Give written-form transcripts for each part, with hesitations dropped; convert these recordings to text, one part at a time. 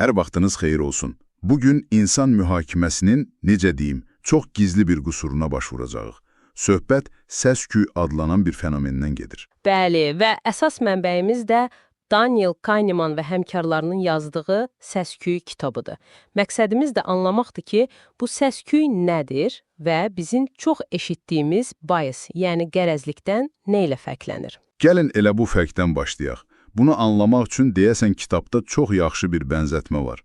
Hər vaxtınız xeyir olsun. Bugün insan mühakiməsinin, necə deyim, çox gizli bir qüsuruna baş vuracağıq. Söhbət səs-küy adlanan bir fenomendən gedir. Bəli, və əsas mənbəyimiz də Daniel Kahneman və həmkarlarının yazdığı səs-küy kitabıdır. Məqsədimiz də anlamaqdır ki, bu səs-küy nədir və bizim çox eşitdiyimiz bias, yəni qərəzlikdən nə ilə fərqlənir? Gəlin elə bu fərqdən başlayaq. Bunu anlamaq üçün deyəsən kitabda çox yaxşı bir bənzətmə var.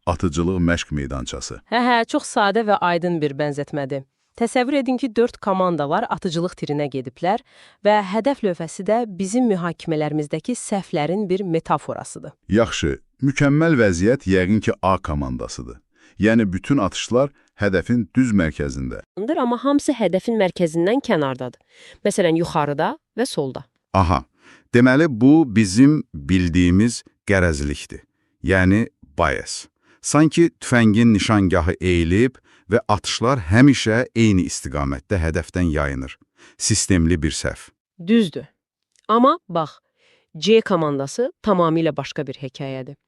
Atıcılıq məşq meydançası. Hə, çox sadə və aydın bir bənzətmədir. Təsəvvür edin ki, 4 komanda var, atıcılıq tirinə gediblər və hədəf lövhəsi də bizim mühakimələrimizdəki səhvlərin bir metaforasıdır. Yaxşı, mükəmməl vəziyyət yəqin ki A komandasıdır. Yəni bütün atışlar hədəfin düz mərkəzində. Amma hamısı hədəfin mərkəzindən kənardadır. Məsələn, yuxarıda və solda. Aha, deməli bu bizim bildiyimiz qərəzlikdir. Yəni bias. Sanki tüfəngin nişangahı eğilib və atışlar həmişə eyni istiqamətdə hədəfdən yayınır. Sistemli bir səhv. Düzdür. Amma bax, C komandası tamamilə başqa bir hekayədir.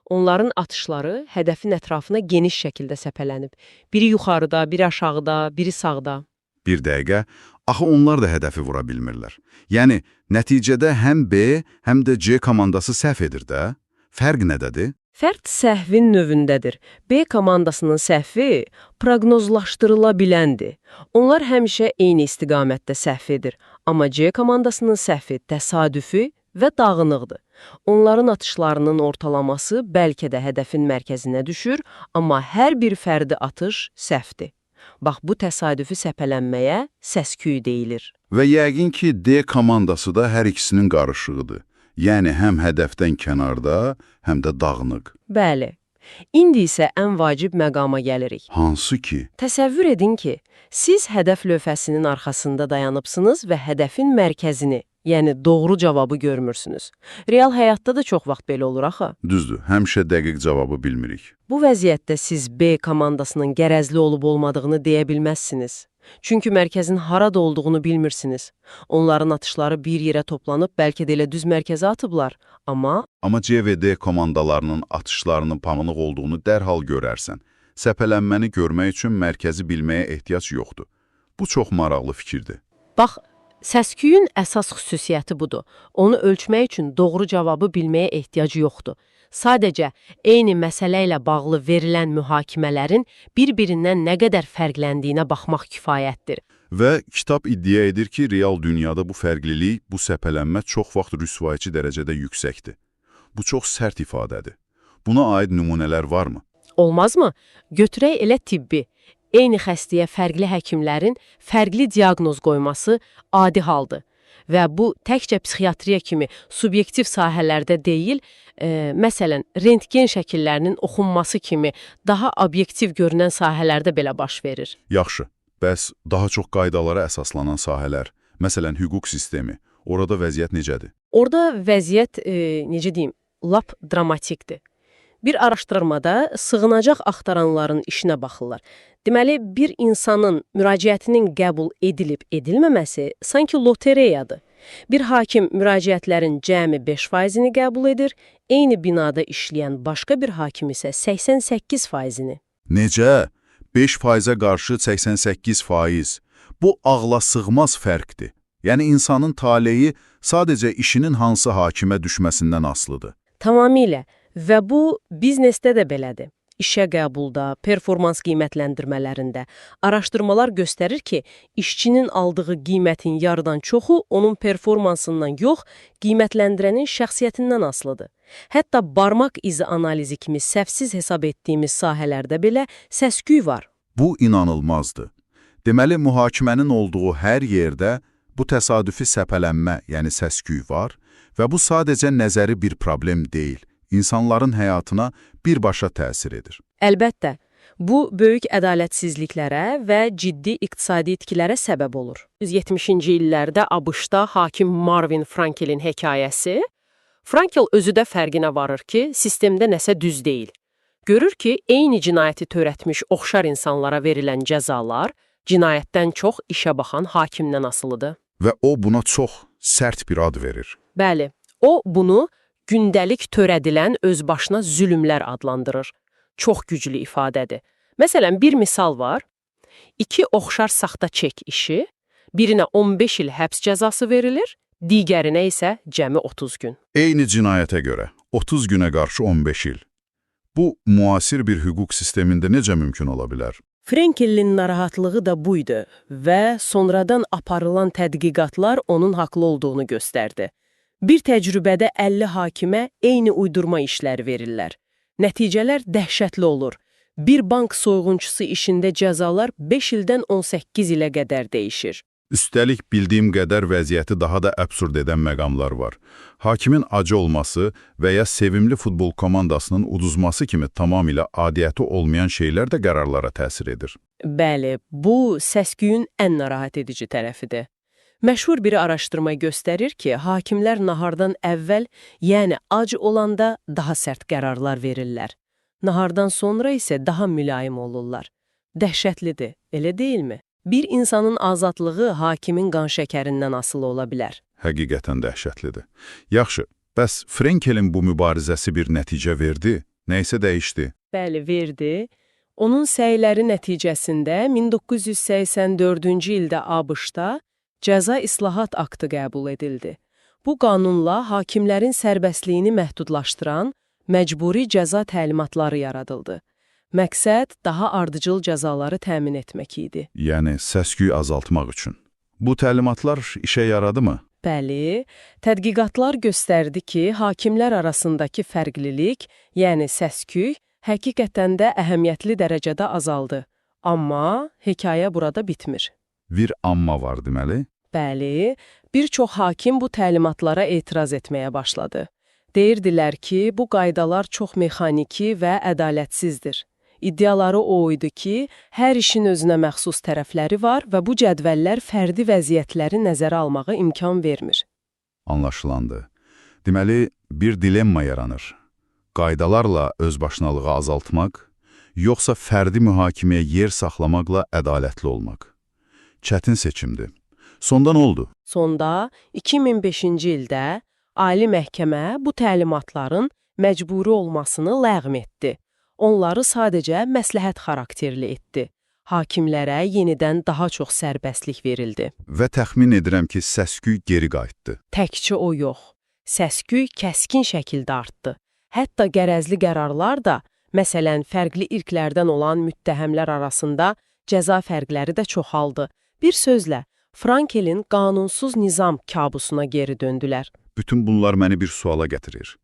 Onların atışları hədəfin ətrafına geniş şəkildə səpələnib. Biri yuxarıda, biri aşağıda, biri sağda. Bir dəqiqə, axı onlar da hədəfi vura bilmirlər. Yəni, nəticədə həm B, həm də C komandası səhv edir də. Fərq nədədir? Fərq səhvin növündədir. B komandasının səhvi proqnozlaşdırıla biləndir. Onlar həmişə eyni istiqamətdə səhv edir. Amma C komandasının səhvi təsadüfi və dağınıqdır. Onların atışlarının ortalaması bəlkə də hədəfin mərkəzinə düşür, amma hər bir fərdi atış səhvdir. Bax, bu təsadüfi səpələnməyə səs-küy deyilir. Və yəqin ki, D komandası da hər ikisinin qarışığıdır. Yəni, həm hədəfdən kənarda, həm də dağınıq. Bəli. İndi isə ən vacib məqama gəlirik. Hansı ki? Təsəvvür edin ki, siz hədəf lövhəsinin arxasında dayanıbsınız və hədəfin mərkəzini, yəni doğru cavabı görmürsünüz. Real həyatda da çox vaxt belə olur axı. Düzdür, həmişə dəqiq cavabı bilmirik. Bu vəziyyətdə siz B komandasının qərəzli olub-olmadığını deyə bilməzsiniz. Çünki mərkəzin harada olduğunu bilmirsiniz. Onların atışları bir yerə toplanıb bəlkə də elə düz mərkəzə atıblar. Amma C və D komandalarının atışlarının pamınıq olduğunu dərhal görərsən. Səpələnməni görmək üçün mərkəzi bilməyə ehtiyac yoxdur. Bu çox maraqlı fikirdir. bax, səs-küyün əsas xüsusiyyəti budur. Onu ölçmək üçün doğru cavabı bilməyə ehtiyac yoxdur. Sadəcə, eyni məsələ ilə bağlı verilən mühakimələrin bir-birindən nə qədər fərqləndiyinə baxmaq kifayətdir. Və kitab iddia edir ki, real dünyada bu fərqlilik, bu səpələnmə çox vaxt rüsvayçı dərəcədə yüksəkdir. Bu çox sərt ifadədir. Buna aid nümunələr varmı? Olmazmı? Götürək elə tibbi. Eyni xəstəyə fərqli həkimlərin fərqli diaqnoz qoyması adi haldır. Və bu təkcə psixiatriya kimi subyektiv sahələrdə deyil, məsələn, rentgen şəkillərinin oxunması kimi daha obyektiv görünən sahələrdə belə baş verir. Yaxşı, bəs daha çox qaydalara əsaslanan sahələr, məsələn, hüquq sistemi, orada vəziyyət necədir? Orada vəziyyət, necə deyim, lap dramatikdir. Bir araşdırmada sığınacaq axtaranların işinə baxırlar. Deməli, bir insanın müraciətinin qəbul edilib-edilməməsi sanki lotereyadır. Bir hakim müraciətlərin cəmi 5%-ni qəbul edir, eyni binada işləyən başqa bir hakim isə 88%-ni. Necə? 5%-ə qarşı 88%. Bu ağla sığmaz fərqdir. Yəni, insanın taleyi sadəcə işinin hansı hakimə düşməsindən asılıdır. Tamamilə. Və bu, biznesdə də belədir. İşə qəbulda, performans qiymətləndirmələrində araşdırmalar göstərir ki, işçinin aldığı qiymətin yarıdan çoxu onun performansından yox, qiymətləndirənin şəxsiyyətindən asılıdır. Hətta barmaq izi analizi kimi səhvsiz hesab etdiyimiz sahələrdə belə səs-küy var. Bu inanılmazdır. Deməli, mühakimənin olduğu hər yerdə bu təsadüfi səpələnmə, yəni səs-küy var və bu sadəcə nəzəri bir problem deyil. İnsanların həyatına birbaşa təsir edir. Əlbəttə, bu böyük ədalətsizliklərə və ciddi iqtisadi itkilərə səbəb olur. 70-ci illərdə ABŞ-da hakim Marvin Frankelin hekayəsi, Frankel özü də fərqinə varır ki, sistemdə nəsə düz deyil. Görür ki, eyni cinayəti törətmiş oxşar insanlara verilən cəzalar cinayətdən çox işə baxan hakimdən asılıdır. Və o buna çox sərt bir ad verir. Bəli, o bunu gündəlik törədilən özbaşına zülmlər adlandırır. Çox güclü ifadədir. Məsələn, bir misal var. 2 oxşar saxta çek işi, birinə 15 il həbs cəzası verilir, digərinə isə cəmi 30 gün. Eyni cinayətə görə 30 günə qarşı 15 il. Bu, müasir bir hüquq sistemində necə mümkün ola bilər? Frenkelin narahatlığı da buydu və sonradan aparılan tədqiqatlar onun haqlı olduğunu göstərdi. Bir təcrübədə 50 hakimə eyni uydurma işlər verirlər. Nəticələr dəhşətli olur. Bir bank soyğunçusu işində cəzalar 5 ildən 18 ilə qədər dəyişir. Üstəlik bildiyim qədər vəziyyəti daha da əbsurd edən məqamlar var. Hakimin acı olması və ya sevimli futbol komandasının uduzması kimi tamamilə adiyyəti olmayan şeylər də qərarlara təsir edir. Bəli, bu səs-küyün ən narahat edici tərəfidir. Məşhur bir araşdırma göstərir ki, hakimlər nahardan əvvəl, yəni ac olanda daha sərt qərarlar verirlər. Nahardan sonra isə daha mülayim olurlar. Dəhşətlidir, elə deyilmi? Bir insanın azadlığı hakimin qan şəkərindən asılı ola bilər. Həqiqətən dəhşətlidir. Yaxşı, bəs Frenkelin bu mübarizəsi bir nəticə verdi, nəysə dəyişdi? Bəli, verdi. Onun səyləri nəticəsində 1984-cü ildə ABŞ-da Cəza İslahat Aktı qəbul edildi. Bu qanunla hakimlərin sərbəstliyini məhdudlaşdıran məcburi cəza təlimatları yaradıldı. Məqsəd daha ardıcıl cəzaları təmin etmək idi. Yəni, səs-küy azaltmaq üçün. Bu təlimatlar işə yaradı mı? Bəli, tədqiqatlar göstərdi ki, hakimlər arasındakı fərqlilik, yəni səs-küy, həqiqətən də əhəmiyyətli dərəcədə azaldı. Amma hekayə burada bitmir. Bir amma var deməli? Bəli, bir çox hakim bu təlimatlara etiraz etməyə başladı. Deyirdilər ki, bu qaydalar çox mexaniki və ədalətsizdir. İddiaları o idi ki, hər işin özünə məxsus tərəfləri var və bu cədvəllər fərdi vəziyyətləri nəzərə almağa imkan vermir. Anlaşılandı. Deməli, bir dilemma yaranır. Qaydalarla özbaşınalığı azaltmaq, yoxsa fərdi mühakiməyə yer saxlamaqla ədalətli olmaq. Çətin seçimdir. Sonda nə oldu? Sonda 2005-ci ildə Ali Məhkəmə bu təlimatların məcburi olmasını ləğv etdi. Onları sadəcə məsləhət xarakterli etdi. Hakimlərə yenidən daha çox sərbəstlik verildi. Və təxmin edirəm ki, səs-küy geri qayıtdı. Təkcə o yox. Səs-küy kəskin şəkildə artdı. Hətta qərəzli qərarlar da, məsələn, fərqli irqlərdən olan müttəhəmlər arasında cəza fərqləri də çoxaldı. Bir sözlə, Frenkelin qanunsuz nizam kabusuna geri döndülər. Bütün bunlar məni bir suala gətirir.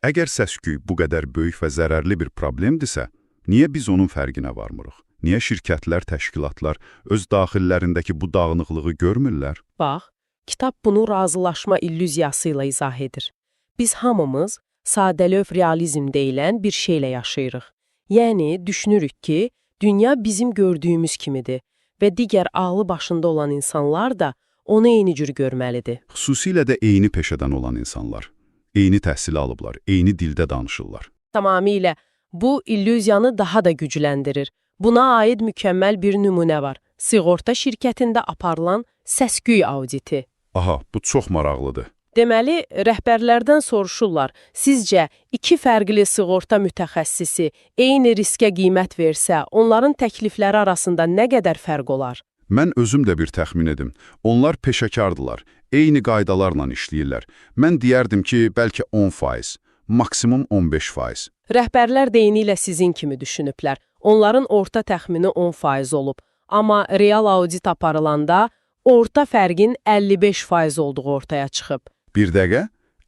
Əgər səs-küy bu qədər böyük və zərərli bir problemdirsə, niyə biz onun fərqinə varmırıq? Niyə şirkətlər, təşkilatlar öz daxillərindəki bu dağınıqlığı görmürlər? Bax, kitab bunu razılaşma illüziyası ilə izah edir. Biz hamımız sadəlöv realizm deyilən bir şeylə yaşayırıq. Yəni, düşünürük ki, dünya bizim gördüyümüz kimidir və digər ağlı başında olan insanlar da onu eyni cür görməlidir. Xüsusilə də eyni peşədən olan insanlar. Eyni təhsil alıblar, eyni dildə danışırlar. Tamamilə bu illüziyanı daha da gücləndirir. Buna aid mükəmməl bir nümunə var. Sığorta şirkətində aparılan səs-küy auditi. Aha, bu çox maraqlıdır. Deməli, rəhbərlərdən soruşurlar, sizcə iki fərqli sığorta mütəxəssisi eyni riskə qiymət versə, onların təklifləri arasında nə qədər fərq olar? Mən özüm də bir təxmin edim. Onlar peşəkardılar, eyni qaydalarla işləyirlər. Mən deyərdim ki, bəlkə 10%, maksimum 15%. Rəhbərlər deyinilə sizin kimi düşünüblər. Onların orta təxmini 10% olub. Amma real audit aparılanda orta fərqin 55% olduğu ortaya çıxıb. Bir dəqiqə,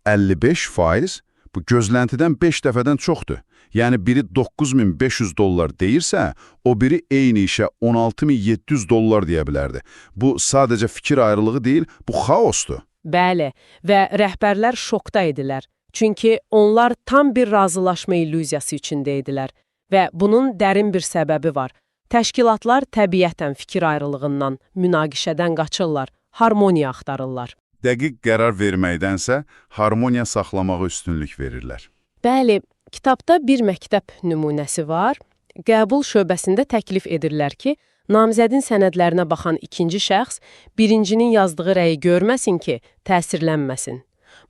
55%, bu gözləntidən 5 dəfədən çoxdur. Yəni biri $9,500 deyirsə, o biri eyni işə $16,700 deyə bilərdi. Bu sadəcə fikir ayrılığı deyil, bu xaosdur. Bəli, və rəhbərlər şokda idilər. Çünki onlar tam bir razılaşma illüziyası içində idilər. Və bunun dərin bir səbəbi var. Təşkilatlar təbiətən fikir ayrılığından, münaqişədən qaçırlar, harmoniya axtarırlar. Dəqiq qərar verməkdənsə, harmoniya saxlamağa üstünlük verirlər. Bəli, kitabda bir məktəb nümunəsi var. Qəbul şöbəsində təklif edirlər ki, namizədin sənədlərinə baxan ikinci şəxs birincinin yazdığı rəyi görməsin ki, təsirlənməsin.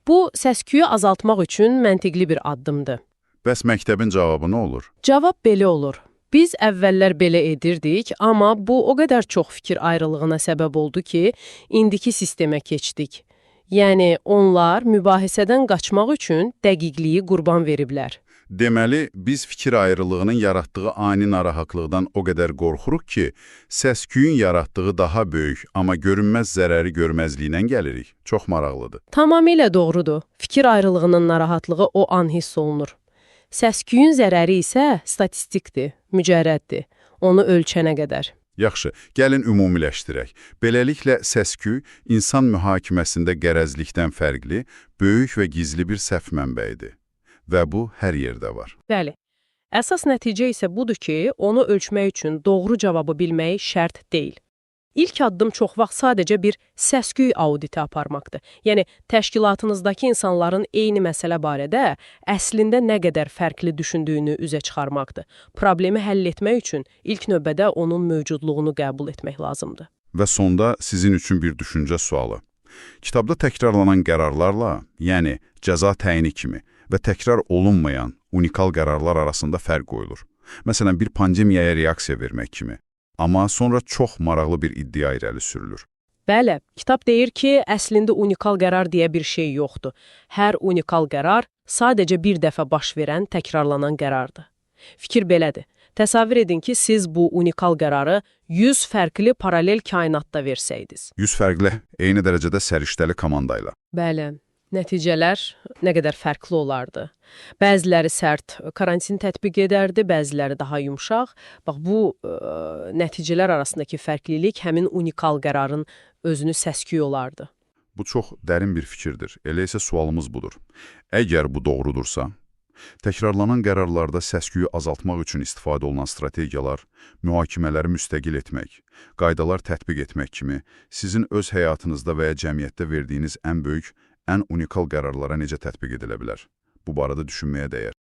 Bu səs-küyü azaltmaq üçün məntiqli bir addımdır. Bəs məktəbin cavabı nə olur? Cavab belə olur. Biz əvvəllər belə edirdik, amma bu o qədər çox fikir ayrılığına səbəb oldu ki, indiki sistemə keçdik. Yəni, onlar mübahisədən qaçmaq üçün dəqiqliyi qurban veriblər. Deməli, biz fikir ayrılığının yaratdığı ani narahatlıqdan o qədər qorxuruq ki, səs-küyün yaratdığı daha böyük, amma görünməz zərəri görməzliyindən gəlirik. Çox maraqlıdır. Tamamilə doğrudur. Fikir ayrılığının narahatlığı o an hiss olunur. Səs-küyün zərəri isə statistikdir, mücərrəddir. Onu ölçənə qədər. Yaxşı, gəlin ümumiləşdirək. Beləliklə, səs-küy insan mühakiməsində qərəzlikdən fərqli, böyük və gizli bir səhv mənbəyidir. Və bu, hər yerdə var. Bəli. Əsas nəticə isə budur ki, onu ölçmək üçün doğru cavabı bilmək şərt deyil. İlk addım çox vaxt sadəcə bir səs-küy auditi aparmaqdır. Yəni, təşkilatınızdakı insanların eyni məsələ barədə əslində nə qədər fərqli düşündüyünü üzə çıxarmaqdır. Problemi həll etmək üçün ilk növbədə onun mövcudluğunu qəbul etmək lazımdır. Və sonda sizin üçün bir düşüncə sualı. Kitabda təkrarlanan qərarlarla, yəni cəza təyini kimi və təkrar olunmayan unikal qərarlar arasında fərq qoyulur. Məsələn, bir pandemiyaya reaksiya vermək kimi. Amma sonra çox maraqlı bir iddia irəli sürülür. Bəli, kitab deyir ki, əslində unikal qərar deyə bir şey yoxdur. Hər unikal qərar sadəcə bir dəfə baş verən, təkrarlanan qərardır. Fikir belədir. Təsəvvür edin ki, siz bu unikal qərarı 100 fərqli paralel kainatda versəydiniz. 100 fərqli, eyni dərəcədə səriştəli komandayla. Bəli, nəticələr nə qədər fərqli olardı. Bəziləri sərt karantin tətbiq edərdi, bəziləri daha yumşaq. Bax, bu nəticələr arasındakı fərqlilik həmin unikal qərarın özünü səs-küy olardı. Bu çox dərin bir fikirdir. Elə isə sualımız budur. Əgər bu doğrudursa, təkrarlanan qərarlarda səs-küyü azaltmaq üçün istifadə olunan strategiyalar, mühakimələri müstəqil etmək, qaydalar tətbiq etmək kimi sizin öz həyatınızda və ya cəmiyyətdə verdiyiniz ən böyük, ən unikal qərarlara necə tətbiq edilə bilər? Bu barədə düşünməyə dəyər.